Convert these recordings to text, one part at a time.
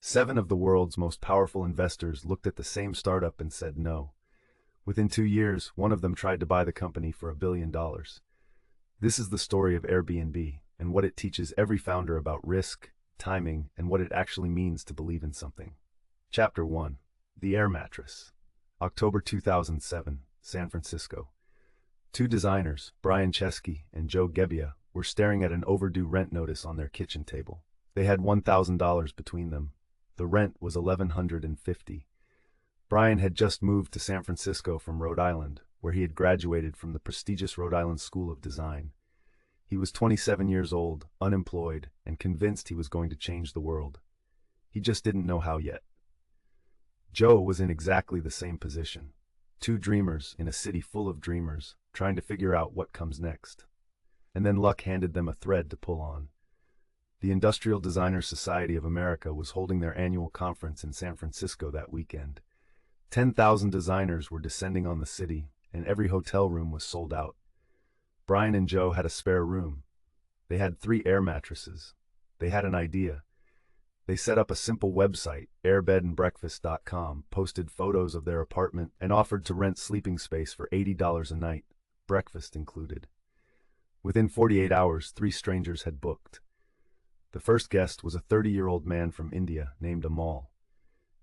7 of the world's most powerful investors looked at the same startup and said no. Within 2 years, one of them tried to buy the company for $1 billion. This is the story of Airbnb and what it teaches every founder about risk, timing, and what it actually means to believe in something. Chapter 1. The Air Mattress. October 2007, San Francisco. Two designers, Brian Chesky and Joe Gebbia, were staring at an overdue rent notice on their kitchen table. They had $1,000 between them. The rent was $1,150. Brian had just moved to San Francisco from Rhode Island, where he had graduated from the prestigious Rhode Island School of Design. He was 27 years old, unemployed, and convinced he was going to change the world. He just didn't know how yet. Joe was in exactly the same position. Two dreamers in a city full of dreamers, trying to figure out what comes next. And then luck handed them a thread to pull on. The Industrial Designers Society of America was holding their annual conference in San Francisco that weekend. 10,000 designers were descending on the city, and every hotel room was sold out. Brian and Joe had a spare room. They had 3 air mattresses. They had an idea. They set up a simple website, airbedandbreakfast.com, posted photos of their apartment, and offered to rent sleeping space for $80 a night, breakfast included. Within 48 hours, 3 strangers had booked. The first guest was a 30-year-old man from India named Amal.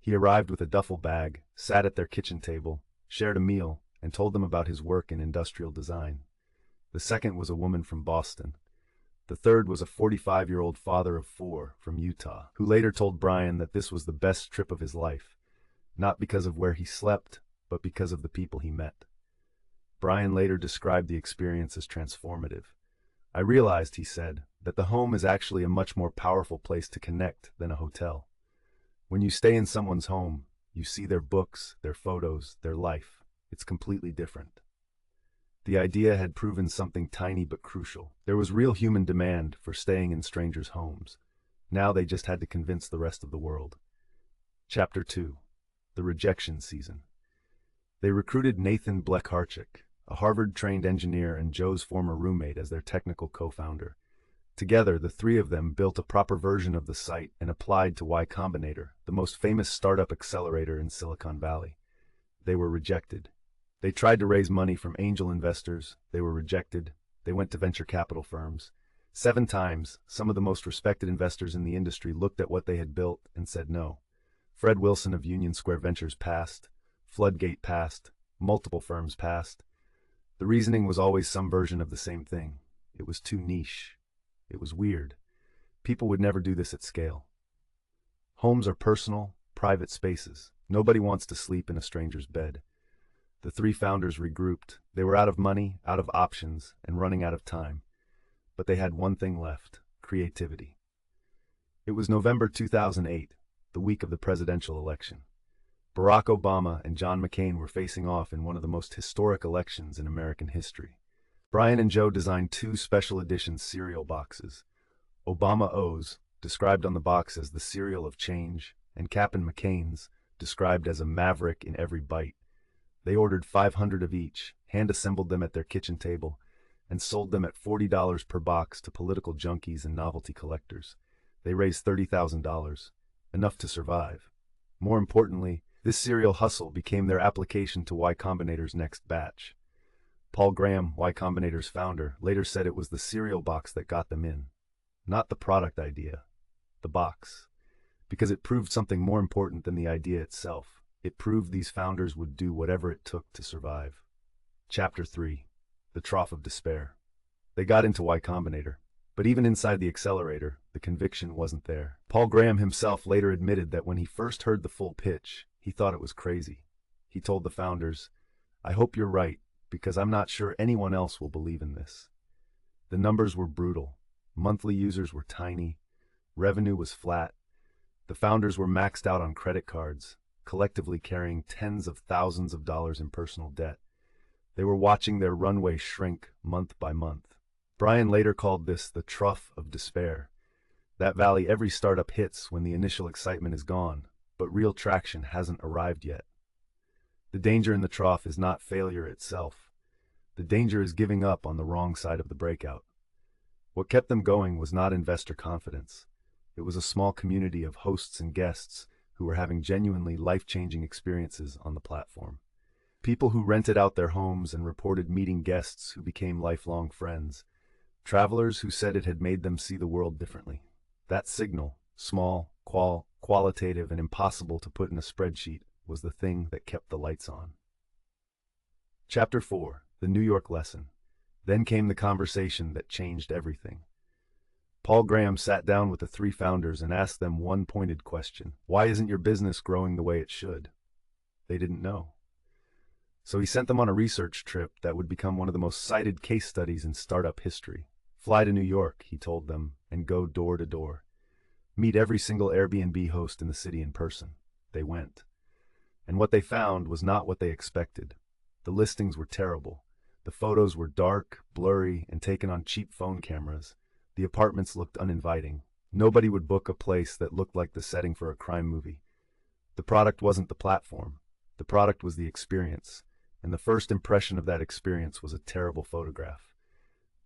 He arrived with a duffel bag, sat at their kitchen table, shared a meal, and told them about his work in industrial design. The second was a woman from Boston. The third was a 45-year-old father of 4 from Utah, who later told Brian that this was the best trip of his life, not because of where he slept, but because of the people he met. Brian later described the experience as transformative. I realized, he said, that the home is actually a much more powerful place to connect than a hotel. When you stay in someone's home, you see their books, their photos, their life. It's completely different. The idea had proven something tiny but crucial. There was real human demand for staying in strangers' homes. Now they just had to convince the rest of the world. Chapter 2. The Rejection Season. They recruited Nathan Blekharczyk, a Harvard-trained engineer and Joe's former roommate, as their technical co-founder. Together, the 3 of them built a proper version of the site and applied to Y Combinator, the most famous startup accelerator in Silicon Valley. They were rejected. They tried to raise money from angel investors. They were rejected. They went to venture capital firms. 7 times, some of the most respected investors in the industry looked at what they had built and said no. Fred Wilson of Union Square Ventures passed. Floodgate passed. Multiple firms passed. The reasoning was always some version of the same thing. It was too niche. It was weird. People would never do this at scale. Homes are personal, private spaces. Nobody wants to sleep in a stranger's bed. The 3 founders regrouped. They were out of money, out of options, and running out of time. But they had one thing left: creativity. It was November 2008, the week of the presidential election. Barack Obama and John McCain were facing off in one of the most historic elections in American history. Brian and Joe designed 2 special edition cereal boxes. Obama O's, described on the box as the cereal of change, and Cap'n McCain's, described as a maverick in every bite. They ordered 500 of each, hand-assembled them at their kitchen table, and sold them at $40 per box to political junkies and novelty collectors. They raised $30,000, enough to survive. More importantly, this cereal hustle became their application to Y Combinator's next batch. Paul Graham, Y Combinator's founder, later said it was the cereal box that got them in. Not the product idea, the box. Because it proved something more important than the idea itself. It proved these founders would do whatever it took to survive. Chapter 3. The Trough of Despair. They got into Y Combinator, but even inside the accelerator, the conviction wasn't there. Paul Graham himself later admitted that when he first heard the full pitch, he thought it was crazy. He told the founders, "I hope you're right, because I'm not sure anyone else will believe in this." The numbers were brutal. Monthly users were tiny. Revenue was flat. The founders were maxed out on credit cards, collectively carrying tens of thousands of dollars in personal debt. They were watching their runway shrink month by month. Brian later called this the trough of despair. That valley every startup hits when the initial excitement is gone, but real traction hasn't arrived yet. The danger in the trough is not failure itself. The danger is giving up on the wrong side of the breakout. What kept them going was not investor confidence. It was a small community of hosts and guests who were having genuinely life-changing experiences on the platform. People who rented out their homes and reported meeting guests who became lifelong friends. Travelers who said it had made them see the world differently. That signal, small, qualitative, and impossible to put in a spreadsheet, was the thing that kept the lights on. Chapter 4. The New York Lesson. Then came the conversation that changed everything. Paul Graham sat down with the three founders and asked them one pointed question. Why isn't your business growing the way it should? They didn't know. So he sent them on a research trip that would become one of the most cited case studies in startup history. Fly to New York, he told them, and go door to door. Meet every single Airbnb host in the city in person. They went. And what they found was not what they expected. The listings were terrible. The photos were dark, blurry, and taken on cheap phone cameras. The apartments looked uninviting. Nobody would book a place that looked like the setting for a crime movie. The product wasn't the platform. The product was the experience. And the first impression of that experience was a terrible photograph.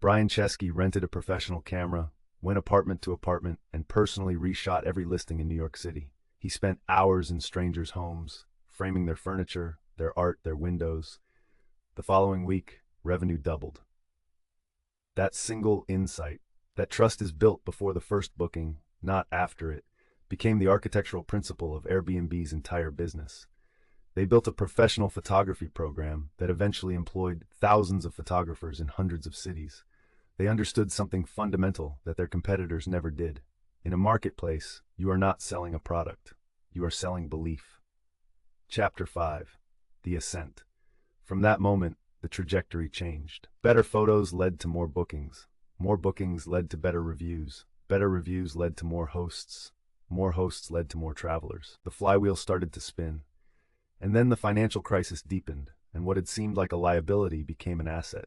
Brian Chesky rented a professional camera, went apartment to apartment, and personally reshot every listing in New York City. He spent hours in strangers' homes, framing their furniture, their art, their windows. The following week, revenue doubled. That single insight, that trust is built before the first booking, not after it, became the architectural principle of Airbnb's entire business. They built a professional photography program that eventually employed thousands of photographers in hundreds of cities. They understood something fundamental that their competitors never did. In a marketplace, you are not selling a product. You are selling belief. Chapter 5. The Ascent. From that moment, the trajectory changed. Better photos led to more bookings. More bookings led to better reviews. Better reviews led to more hosts. More hosts led to more travelers. The flywheel started to spin. And then the financial crisis deepened, and what had seemed like a liability became an asset.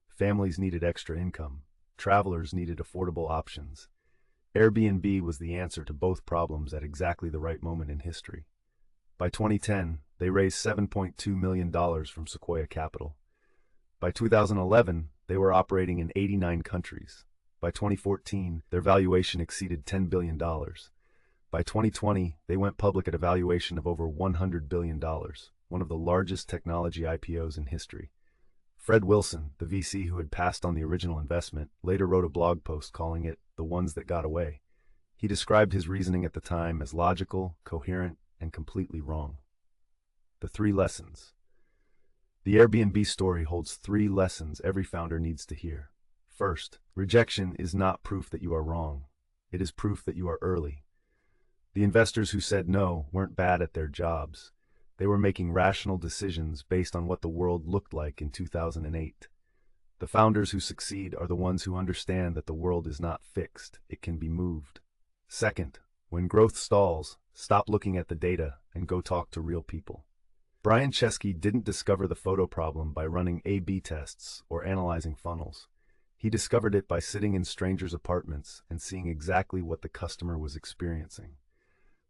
Families needed extra income. Travelers needed affordable options. Airbnb was the answer to both problems at exactly the right moment in history. By 2010, they raised $7.2 million from Sequoia Capital. By 2011, they were operating in 89 countries. By 2014, their valuation exceeded $10 billion. By 2020, they went public at a valuation of over $100 billion, one of the largest technology IPOs in history. Fred Wilson, the VC who had passed on the original investment, later wrote a blog post calling it "The Ones That Got Away." He described his reasoning at the time as logical, coherent, and completely wrong. The 3 lessons. The Airbnb story holds 3 lessons every founder needs to hear. First, rejection is not proof that you are wrong. It is proof that you are early. The investors who said no weren't bad at their jobs. They were making rational decisions based on what the world looked like in 2008. The founders who succeed are the ones who understand that the world is not fixed, it can be moved. Second, when growth stalls, stop looking at the data and go talk to real people. Brian Chesky didn't discover the photo problem by running A/B tests or analyzing funnels. He discovered it by sitting in strangers' apartments and seeing exactly what the customer was experiencing.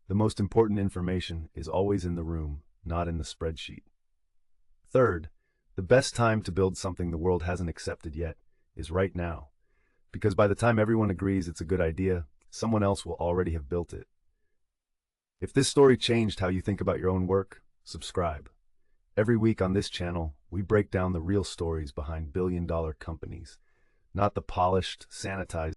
The most important information is always in the room, not in the spreadsheet. Third, the best time to build something the world hasn't accepted yet is right now, because by the time everyone agrees it's a good idea, someone else will already have built it. If this story changed how you think about your own work, subscribe. Every week on this channel, we break down the real stories behind billion-dollar companies, not the polished, sanitized